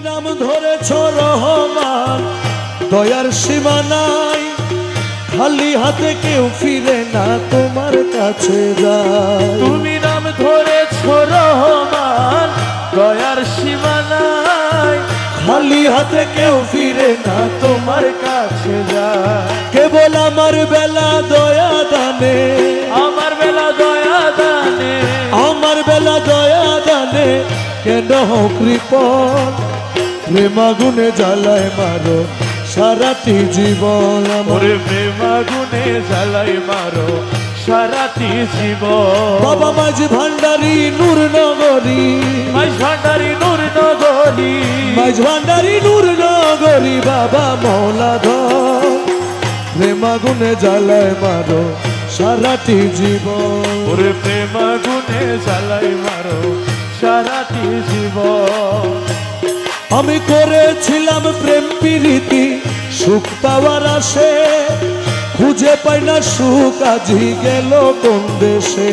নাম ধরেছ রহমান, দয়ার সীমা নাই, খালি হাতে কেউ ফিরে না তোমার কাছে যায়। তুমি নাম ধরেছ রহমান, দয়ার সীমা নাই, খালি হাতে কেউ ফিরে না তোমার কাছে যায়। কেবল আমার বেলা দয়া দানে, আমার বেলা দয়া দানে, আমার বেলা দয়া দানে, কেন কৃপণ প্রেম আগুনে জ্বালায় মারো সারাটি জীবন আমার। ওরে প্রেম আগুনে জ্বালাই মারো সারাটি জীবন। বাবা মাঝি ভান্ডারি নূর নগরী, মাঝ ভান্ডারি নূর নগরী, মাঝ ভান্ডারি নূর নগরী, বাবা মৌলাধর প্রেম আগুনে জ্বালায় মারো সারাটি জীবন। ওরে প্রেম আগুনে জ্বালাই মারো সারাটি জীবন। আমি করেছিলাম প্রেম প্রীতি, সুখ পাওয়ার আশে, খুঁজে পাই না সুখ আজি গেল কোন দেশে।